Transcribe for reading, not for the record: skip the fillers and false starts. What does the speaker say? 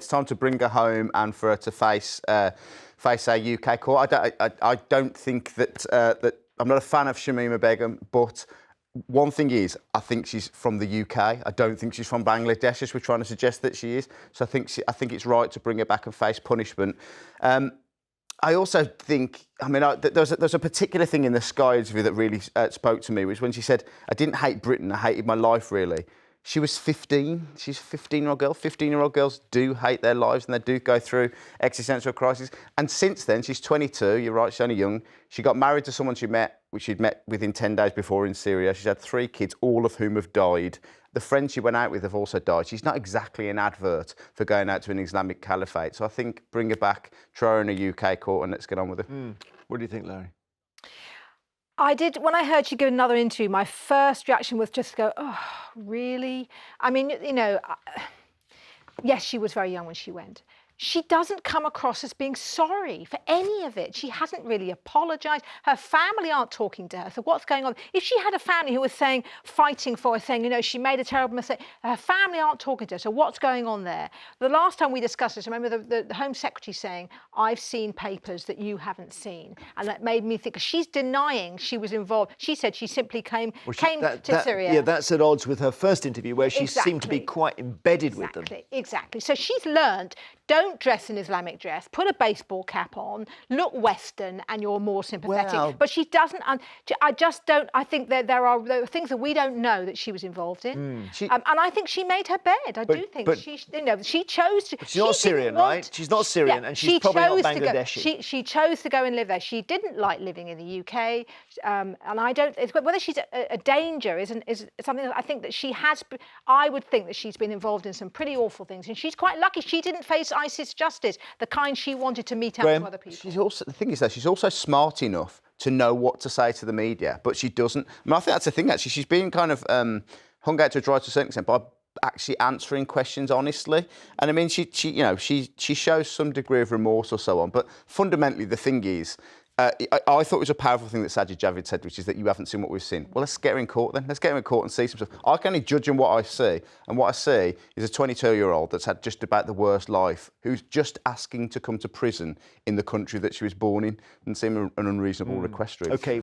it's time to bring her home and for her to face a UK court. I don't think that I'm not a fan of Shamima Begum, but one thing is, I think she's from the UK. I don't think she's from Bangladesh, as we're trying to suggest that she is. So I think it's right to bring her back and face punishment. I also think, I mean, there's a particular thing in the Sky interview that really spoke to me, which when she said, I didn't hate Britain, I hated my life, really. She was 15. She's a 15-year-old girl. 15-year-old girls do hate their lives and they do go through existential crises. And since then, she's 22. You're right, she's only young. She got married to someone which she'd met within 10 days before in Syria. She's had 3 kids, all of whom have died. The friends she went out with have also died. She's not exactly an advert for going out to an Islamic caliphate. So I think bring her back, throw her in a UK court and let's get on with it. What do you think, Larry? I did, when I heard she give another interview, my first reaction was just to go, oh, really? I mean, you know, yes, she was very young when she went. She doesn't come across as being sorry for any of it. She hasn't really apologised. Her family aren't talking to her. So what's going on? If she had a family who was fighting for her, saying, you know, she made a terrible mistake, her family aren't talking to her. So what's going on there? The last time we discussed this, I remember the Home Secretary saying, I've seen papers that you haven't seen. And that made me think, she's denying she was involved. She said she simply came to Syria. Yeah, that's at odds with her first interview where she seemed to be quite embedded with them. Exactly. So she's learned, don't dress in Islamic dress, put a baseball cap on, look Western, and you're more sympathetic. Well, but she doesn't. I just don't. I think that there are things that we don't know that she was involved in, and I think she made her bed. I do think she chose to. She's not Syrian, right? She's not Syrian, and she's probably not Bangladeshi. She chose to go and live there. She didn't like living in the UK, and I don't. Whether she's a danger is something that I think that she has. I would think that she's been involved in some pretty awful things, and she's quite lucky she didn't face ISIS justice, the kind she wanted to mete out to other people. The thing is that she's also smart enough to know what to say to the media, but she doesn't. I mean, I think that's the thing, actually. She's being kind of hung out to dry to a certain extent by actually answering questions honestly. And I mean, she shows some degree of remorse or so on. But fundamentally, the thing is, I thought it was a powerful thing that Sajid Javid said, which is that you haven't seen what we've seen. Well, let's get her in court then. Let's get her in court and see some stuff. I can only judge on what I see. And what I see is a 22-year-old that's had just about the worst life, who's just asking to come to prison in the country that she was born in. Doesn't seem an unreasonable request, really. OK.